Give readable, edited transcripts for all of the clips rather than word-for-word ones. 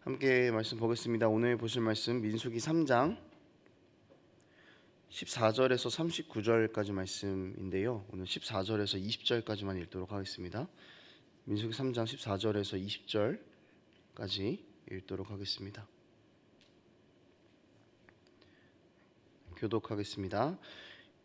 함께 말씀 보겠습니다. 오늘 보실 말씀 민수기 3장 14절에서 39절까지 말씀인데요. 오늘 14절에서 20절까지만 읽도록 하겠습니다. 민수기 3장 14절에서 20절까지 읽도록 하겠습니다. 교독하겠습니다.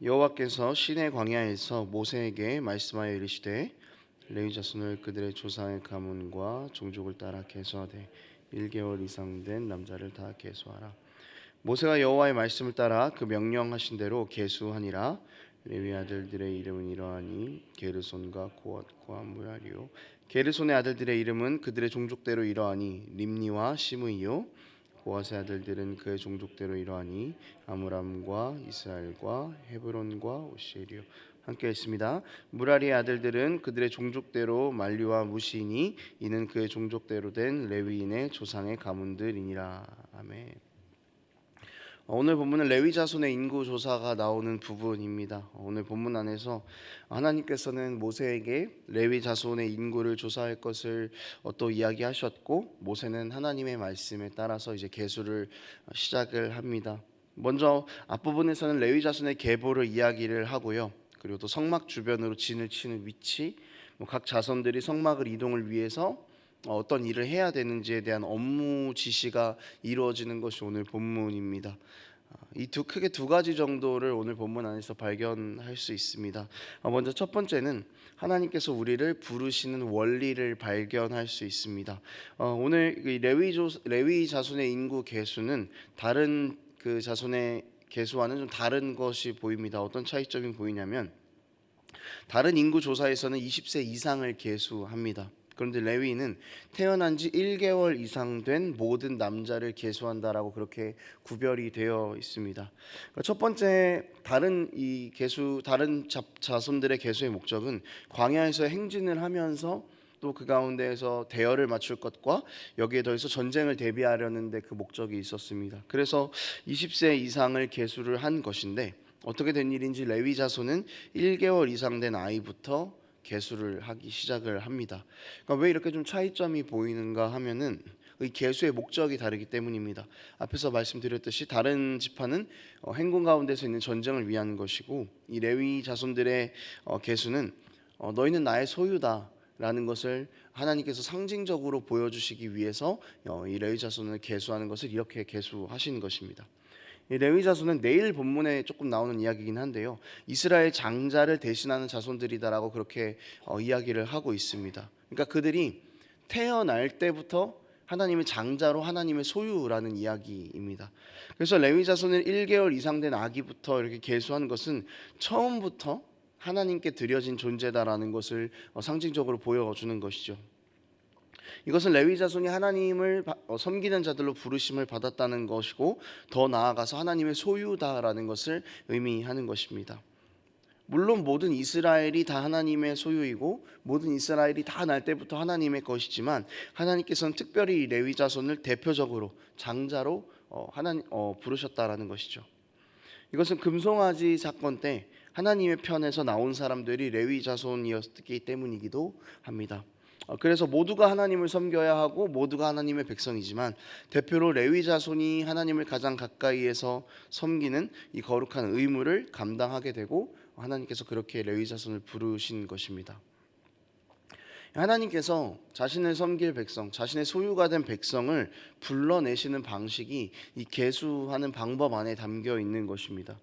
여호와께서 시내 광야에서 모세에게 말씀하여 이르시되 레위 자손을 그들의 조상의 가문과 종족을 따라 계수하되 1개월 이상 된 남자를 다 계수하라. 모세가 여호와의 말씀을 따라 그 명령하신 대로 계수하니라. 레위 아들들의 이름은 이러하니 게르손과 고핫과 무라리요. 게르손의 아들들의 이름은 그들의 종족대로 이러하니 림니와 시므이요. 고핫의 아들들은 그의 종족대로 이러하니 아므람과 이스라엘과 헤브론과 오시엘이요. 함께 읽습니다. 무라리의 아들들은 그들의 종족대로 말리와 무시니 이는 그의 종족대로 된 레위인의 조상의 가문들이니라. 아멘. 오늘 본문은 레위 자손의 인구 조사가 나오는 부분입니다. 오늘 본문 안에서 하나님께서는 모세에게 레위 자손의 인구를 조사할 것을 또 이야기하셨고, 모세는 하나님의 말씀에 따라서 이제 계수를 시작을 합니다. 먼저 앞부분에서는 레위 자손의 계보를 이야기를 하고요. 그리고 또 성막 주변으로 진을 치는 위치, 각 자손들이 성막을 이동을 위해서 어떤 일을 해야 되는지에 대한 업무 지시가 이루어지는 것이 오늘 본문입니다. 크게 두 가지 정도를 오늘 본문 안에서 발견할 수 있습니다. 먼저 첫 번째는 하나님께서 우리를 부르시는 원리를 발견할 수 있습니다. 오늘 레위 자손의 인구 계수는 다른 그 자손의 계수와는 좀 다른 것이 보입니다. 어떤 차이점이 보이냐면, 다른 인구 조사에서는 20세 이상을 계수합니다. 그런데 레위는 태어난 지 1개월 이상 된 모든 남자를 계수한다라고 그렇게 구별이 되어 있습니다. 첫 번째 다른 자손들의 계수의 목적은 광야에서 행진을 하면서 또 그 가운데에서 대열을 맞출 것과 여기에 더해서 전쟁을 대비하려는 데 그 목적이 있었습니다. 그래서 20세 이상을 계수를 한 것인데, 어떻게 된 일인지 레위 자손은 1개월 이상 된 아이부터 계수를 하기 시작을 합니다. 그러니까 왜 이렇게 좀 차이점이 보이는가 하면은 이 계수의 목적이 다르기 때문입니다. 앞에서 말씀드렸듯이 다른 지파는 행군 가운데서 있는 전쟁을 위한 것이고, 이 레위 자손들의 계수는 너희는 나의 소유다 라는 것을 하나님께서 상징적으로 보여주시기 위해서 이 레위 자손을 계수하는 것을 이렇게 계수하신 것입니다. 이 레위 자손은 내일 본문에 조금 나오는 이야기이긴 한데요, 이스라엘 장자를 대신하는 자손들이다라고 그렇게 이야기를 하고 있습니다. 그러니까 그들이 태어날 때부터 하나님의 장자로 하나님의 소유라는 이야기입니다. 그래서 레위 자손을 1개월 이상 된 아기부터 이렇게 계수한 것은 처음부터 하나님께 드려진 존재다라는 것을 상징적으로 보여주는 것이죠. 이것은 레위 자손이 하나님을 섬기는 자들로 부르심을 받았다는 것이고, 더 나아가서 하나님의 소유다라는 것을 의미하는 것입니다. 물론 모든 이스라엘이 다 하나님의 소유이고 모든 이스라엘이 다 날 때부터 하나님의 것이지만, 하나님께서는 특별히 레위 자손을 대표적으로 장자로 부르셨다라는 것이죠. 이것은 금송아지 사건 때 하나님의 편에서 나온 사람들이 레위 자손이었기 때문이기도 합니다. 그래서 모두가 하나님을 섬겨야 하고 모두가 하나님의 백성이지만, 대표로 레위 자손이 하나님을 가장 가까이에서 섬기는 이 거룩한 의무를 감당하게 되고, 하나님께서 그렇게 레위 자손을 부르신 것입니다. 하나님께서 자신을 섬길 백성, 자신의 소유가 된 백성을 불러내시는 방식이 이 계수하는 방법 안에 담겨 있는 것입니다.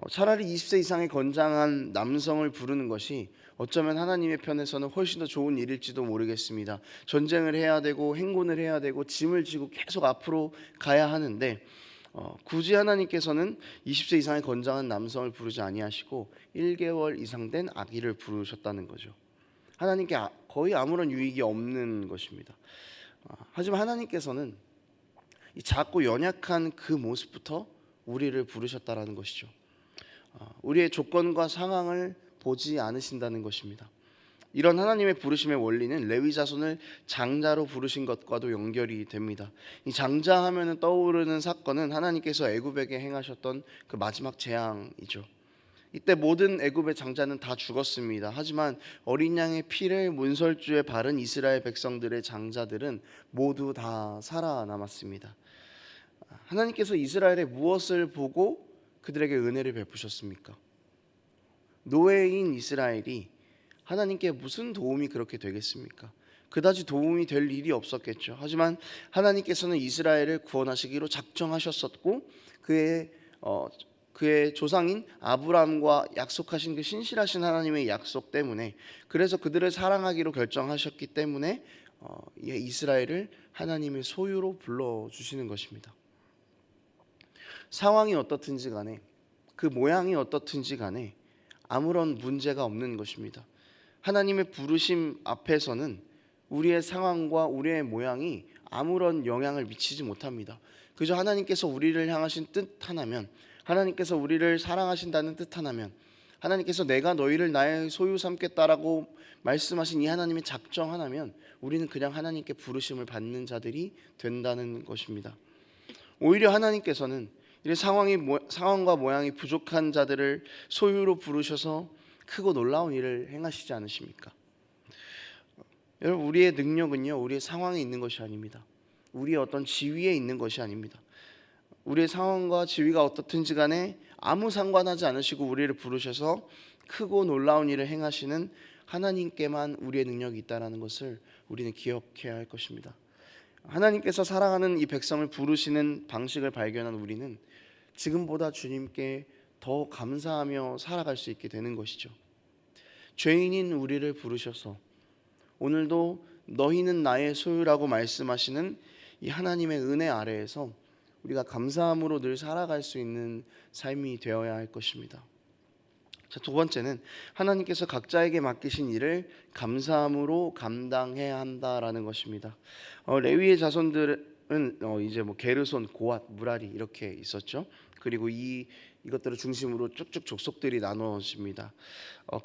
차라리 20세 이상의 건장한 남성을 부르는 것이 어쩌면 하나님의 편에서는 훨씬 더 좋은 일일지도 모르겠습니다. 전쟁을 해야 되고 행군을 해야 되고 짐을 지고 계속 앞으로 가야 하는데, 굳이 하나님께서는 20세 이상의 건장한 남성을 부르지 아니하시고 1개월 이상 된 아기를 부르셨다는 거죠. 하나님께 거의 아무런 유익이 없는 것입니다. 하지만 하나님께서는 이 작고 연약한 그 모습부터 우리를 부르셨다라는 것이죠. 우리의 조건과 상황을 보지 않으신다는 것입니다. 이런 하나님의 부르심의 원리는 레위 자손을 장자로 부르신 것과도 연결이 됩니다. 이 장자 하면은 떠오르는 사건은 하나님께서 애굽에게 행하셨던 그 마지막 재앙이죠. 이때 모든 애굽의 장자는 다 죽었습니다. 하지만 어린 양의 피를 문설주에 바른 이스라엘 백성들의 장자들은 모두 다 살아남았습니다. 하나님께서 이스라엘의 무엇을 보고 그들에게 은혜를 베푸셨습니까? 노예인 이스라엘이 하나님께 무슨 도움이 그렇게 되겠습니까? 그다지 도움이 될 일이 없었겠죠. 하지만 하나님께서는 이스라엘을 구원하시기로 작정하셨었고 그의 그의 조상인 아브라함과 약속하신 그 신실하신 하나님의 약속 때문에, 그래서 그들을 사랑하기로 결정하셨기 때문에 이스라엘을 하나님의 소유로 불러주시는 것입니다. 상황이 어떻든지 간에, 그 모양이 어떻든지 간에 아무런 문제가 없는 것입니다. 하나님의 부르심 앞에서는 우리의 상황과 우리의 모양이 아무런 영향을 미치지 못합니다. 그저 하나님께서 우리를 향하신 뜻 하나면, 하나님께서 우리를 사랑하신다는 뜻 하나면, 하나님께서 내가 너희를 나의 소유 삼겠다라고 말씀하신 이 하나님의 작정 하나면 우리는 그냥 하나님께 부르심을 받는 자들이 된다는 것입니다. 오히려 하나님께서는 이 상황과 모양이 부족한 자들을 소유로 부르셔서 크고 놀라운 일을 행하시지 않으십니까? 여러분, 우리의 능력은요, 우리의 상황에 있는 것이 아닙니다. 우리의 어떤 지위에 있는 것이 아닙니다. 우리의 상황과 지위가 어떻든지 간에 아무 상관하지 않으시고 우리를 부르셔서 크고 놀라운 일을 행하시는 하나님께만 우리의 능력이 있다는 것을 우리는 기억해야 할 것입니다. 하나님께서 사랑하는 이 백성을 부르시는 방식을 발견한 우리는 지금보다 주님께 더 감사하며 살아갈 수 있게 되는 것이죠. 죄인인 우리를 부르셔서 오늘도 너희는 나의 소유라고 말씀하시는 이 하나님의 은혜 아래에서 우리가 감사함으로 늘 살아갈 수 있는 삶이 되어야 할 것입니다. 자, 두 번째는 하나님께서 각자에게 맡기신 일을 감사함으로 감당해야 한다라는 것입니다. 레위의 자손들은 이제 게르손, 고앗, 무라리 이렇게 있었죠. 그리고 이것들을 중심으로 쭉쭉 족속들이 나누어집니다.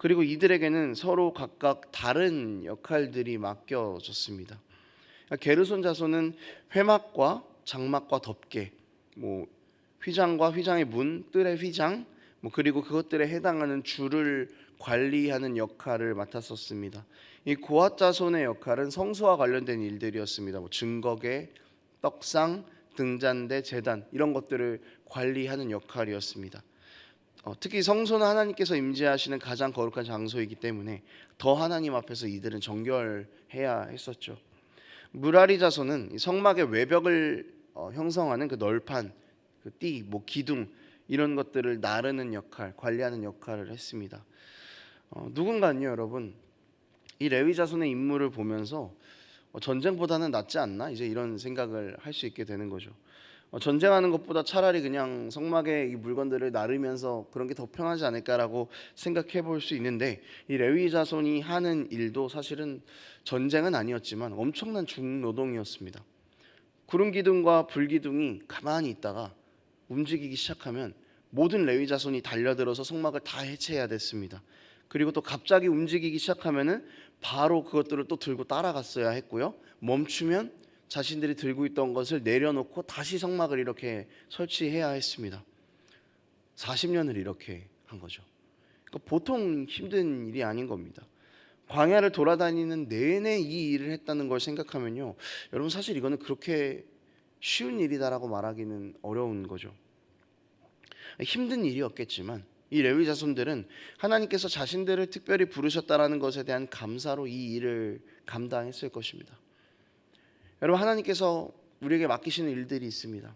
그리고 이들에게는 서로 각각 다른 역할들이 맡겨졌습니다. 게르손 자손은 회막과 장막과 덮개, 휘장과 휘장의 문, 뜰의 휘장, 그리고 그것들에 해당하는 줄을 관리하는 역할을 맡았었습니다. 이 고앗 자손의 역할은 성소와 관련된 일들이었습니다. 증거계, 떡상, 등잔대, 제단 이런 것들을 관리하는 역할이었습니다. 특히 성소는 하나님께서 임재하시는 가장 거룩한 장소이기 때문에 더 하나님 앞에서 이들은 정결해야 했었죠. 무라리 자손은 성막의 외벽을 형성하는 그 널판, 그 띠, 기둥 이런 것들을 나르는 역할, 관리하는 역할을 했습니다. 누군가는요, 여러분, 이 레위 자손의 임무를 보면서 전쟁보다는 낫지 않나? 이제 이런 생각을 할 수 있게 되는 거죠. 전쟁하는 것보다 차라리 그냥 성막의 이 물건들을 나르면서 그런 게 더 편하지 않을까라고 생각해 볼 수 있는데, 이 레위 자손이 하는 일도 사실은 전쟁은 아니었지만 엄청난 중노동이었습니다. 구름 기둥과 불 기둥이 가만히 있다가 움직이기 시작하면 모든 레위 자손이 달려들어서 성막을 다 해체해야 됐습니다. 그리고 또 갑자기 움직이기 시작하면은 바로 그것들을 또 들고 따라갔어야 했고요. 멈추면 자신들이 들고 있던 것을 내려놓고 다시 성막을 이렇게 설치해야 했습니다. 40년을 이렇게 한 거죠. 그러니까 보통 힘든 일이 아닌 겁니다. 광야를 돌아다니는 내내 이 일을 했다는 걸 생각하면요, 여러분, 사실 이거는 그렇게 쉬운 일이다라고 말하기는 어려운 거죠. 힘든 일이었겠지만 이 레위 자손들은 하나님께서 자신들을 특별히 부르셨다라는 것에 대한 감사로 이 일을 감당했을 것입니다. 여러분, 하나님께서 우리에게 맡기시는 일들이 있습니다.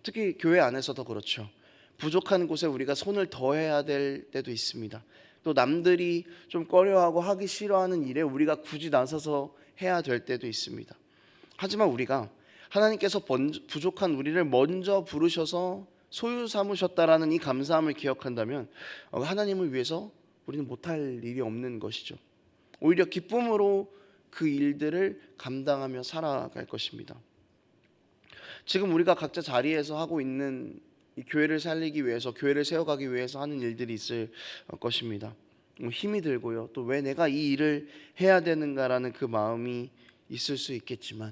특히 교회 안에서도 그렇죠. 부족한 곳에 우리가 손을 더해야 될 때도 있습니다. 또 남들이 좀 꺼려하고 하기 싫어하는 일에 우리가 굳이 나서서 해야 될 때도 있습니다. 하지만 우리가 하나님께서 부족한 우리를 먼저 부르셔서 소유 삼으셨다라는 이 감사함을 기억한다면 하나님을 위해서 우리는 못할 일이 없는 것이죠. 오히려 기쁨으로 그 일들을 감당하며 살아갈 것입니다. 지금 우리가 각자 자리에서 하고 있는 이 교회를 살리기 위해서, 교회를 세워가기 위해서 하는 일들이 있을 것입니다. 힘이 들고요. 또 왜 내가 이 일을 해야 되는가라는 그 마음이 있을 수 있겠지만,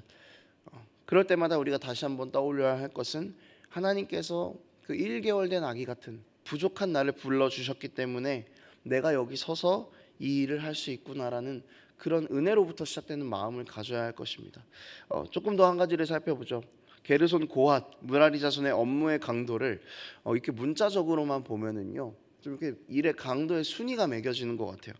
그럴 때마다 우리가 다시 한번 떠올려야 할 것은 하나님께서 그 1개월 된 아기 같은 부족한 나를 불러주셨기 때문에 내가 여기 서서 이 일을 할 수 있구나라는 그런 은혜로부터 시작되는 마음을 가져야 할 것입니다. 조금 더 한 가지를 살펴보죠. 게르손 고핫 무라리 자손의 업무의 강도를 이렇게 문자적으로만 보면은요, 좀 이렇게 일의 강도의 순위가 매겨지는 것 같아요.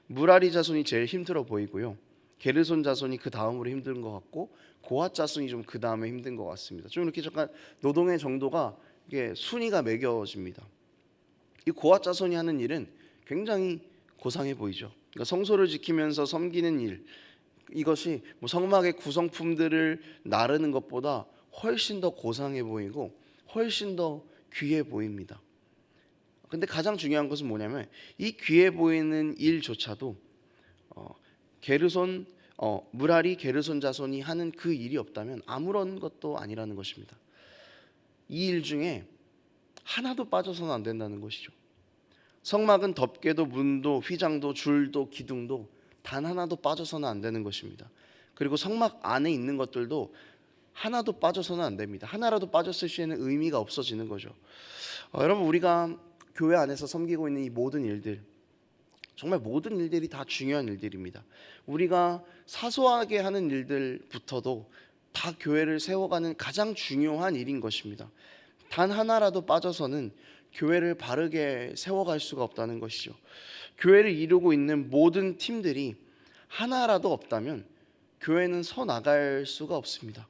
무라리 자손이 제일 힘들어 보이고요. 게르손 자손이 그 다음으로 힘든 것 같고, 고핫 자손이 좀 그 다음에 힘든 것 같습니다. 좀 이렇게 잠깐 노동의 정도가 이게 순위가 매겨집니다. 이 고핫 자손이 하는 일은 굉장히 고상해 보이죠. 그러니까 성소를 지키면서 섬기는 일, 이것이 뭐 성막의 구성품들을 나르는 것보다 훨씬 더 고상해 보이고 훨씬 더 귀해 보입니다. 근데 가장 중요한 것은 뭐냐면 이 귀해 보이는 일조차도 게르손 무라리 게르손 자손이 하는 그 일이 없다면 아무런 것도 아니라는 것입니다. 이 일 중에 하나도 빠져서는 안 된다는 것이죠. 성막은 덮개도 문도 휘장도 줄도 기둥도 단 하나도 빠져서는 안 되는 것입니다. 그리고 성막 안에 있는 것들도 하나도 빠져서는 안 됩니다. 하나라도 빠졌을 시에는 의미가 없어지는 거죠. 여러분, 우리가 교회 안에서 섬기고 있는 이 모든 일들, 정말 모든 일들이 다 중요한 일들입니다. 우리가 사소하게 하는 일들부터도 다 교회를 세워가는 가장 중요한 일인 것입니다. 단 하나라도 빠져서는 교회를 바르게 세워갈 수가 없다는 것이죠. 교회를 이루고 있는 모든 팀들이 하나라도 없다면 교회는 서 나갈 수가 없습니다.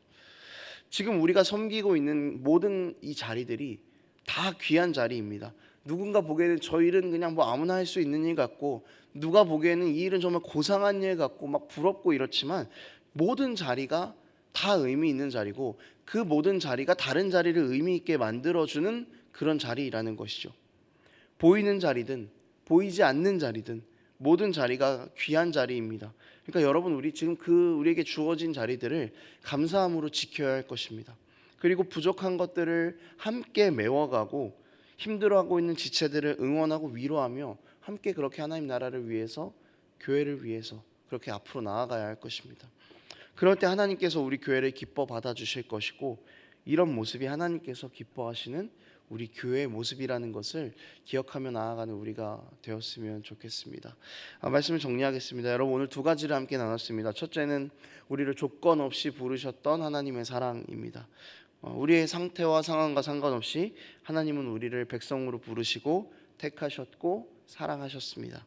지금 우리가 섬기고 있는 모든 이 자리들이 다 귀한 자리입니다. 누군가 보기에는 저 일은 그냥 뭐 아무나 할 수 있는 일 같고, 누가 보기에는 이 일은 정말 고상한 일 같고 막 부럽고 이렇지만, 모든 자리가 다 의미 있는 자리고 그 모든 자리가 다른 자리를 의미 있게 만들어주는 그런 자리라는 것이죠. 보이는 자리든 보이지 않는 자리든 모든 자리가 귀한 자리입니다. 그러니까 여러분, 우리 지금 우리에게 주어진 자리들을 감사함으로 지켜야 할 것입니다. 그리고 부족한 것들을 함께 메워가고 힘들어하고 있는 지체들을 응원하고 위로하며 함께 그렇게 하나님 나라를 위해서, 교회를 위해서 그렇게 앞으로 나아가야 할 것입니다. 그럴 때 하나님께서 우리 교회를 기뻐 받아주실 것이고, 이런 모습이 하나님께서 기뻐하시는 우리 교회의 모습이라는 것을 기억하며 나아가는 우리가 되었으면 좋겠습니다. 말씀을 정리하겠습니다. 여러분, 오늘 두 가지를 함께 나눴습니다. 첫째는 우리를 조건 없이 부르셨던 하나님의 사랑입니다. 우리의 상태와 상황과 상관없이 하나님은 우리를 백성으로 부르시고 택하셨고 사랑하셨습니다.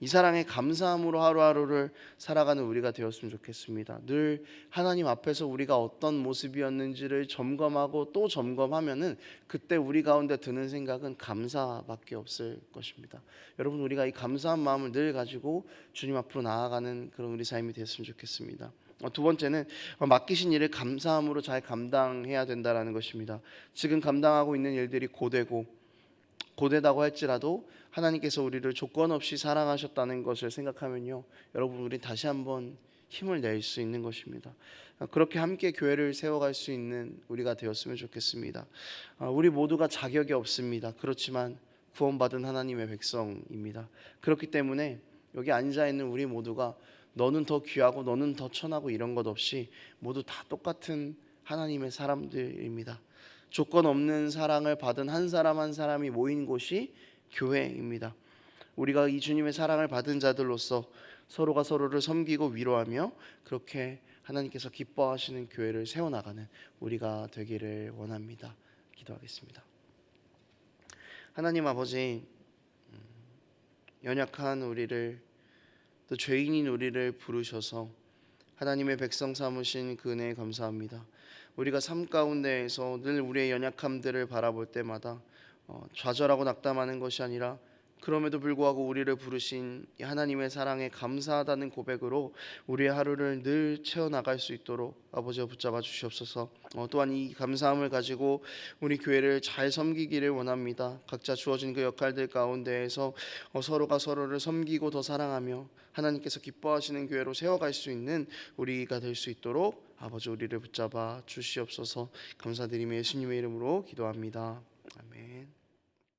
이 사랑에 감사함으로 하루하루를 살아가는 우리가 되었으면 좋겠습니다. 늘 하나님 앞에서 우리가 어떤 모습이었는지를 점검하고 또 점검하면은 그때 우리 가운데 드는 생각은 감사밖에 없을 것입니다. 여러분, 우리가 이 감사한 마음을 늘 가지고 주님 앞으로 나아가는 그런 우리 삶이 되었으면 좋겠습니다. 두 번째는 맡기신 일을 감사함으로 잘 감당해야 된다라는 것입니다. 지금 감당하고 있는 일들이 고되다고 할지라도 하나님께서 우리를 조건 없이 사랑하셨다는 것을 생각하면요, 여러분, 우리 다시 한번 힘을 낼 수 있는 것입니다. 그렇게 함께 교회를 세워갈 수 있는 우리가 되었으면 좋겠습니다. 우리 모두가 자격이 없습니다. 그렇지만 구원받은 하나님의 백성입니다. 그렇기 때문에 여기 앉아 있는 우리 모두가 너는 더 귀하고 너는 더 천하고 이런 것 없이 모두 다 똑같은 하나님의 사람들입니다. 조건 없는 사랑을 받은 한 사람 한 사람이 모인 곳이 교회입니다. 우리가 이 주님의 사랑을 받은 자들로서 서로가 서로를 섬기고 위로하며 그렇게 하나님께서 기뻐하시는 교회를 세워나가는 우리가 되기를 원합니다. 기도하겠습니다. 하나님 아버지, 연약한 우리를, 또 죄인인 우리를 부르셔서 하나님의 백성 삼으신 그 은혜에 감사합니다. 우리가 삶 가운데에서 늘 우리의 연약함들을 바라볼 때마다 좌절하고 낙담하는 것이 아니라, 그럼에도 불구하고 우리를 부르신 하나님의 사랑에 감사하다는 고백으로 우리의 하루를 늘 채워나갈 수 있도록 아버지가 붙잡아 주시옵소서. 또한 이 감사함을 가지고 우리 교회를 잘 섬기기를 원합니다. 각자 주어진 그 역할들 가운데에서 서로가 서로를 섬기고 더 사랑하며 하나님께서 기뻐하시는 교회로 세워갈 수 있는 우리가 될 수 있도록 아버지 우리를 붙잡아 주시옵소서. 감사드리며 예수님의 이름으로 기도합니다. 아멘.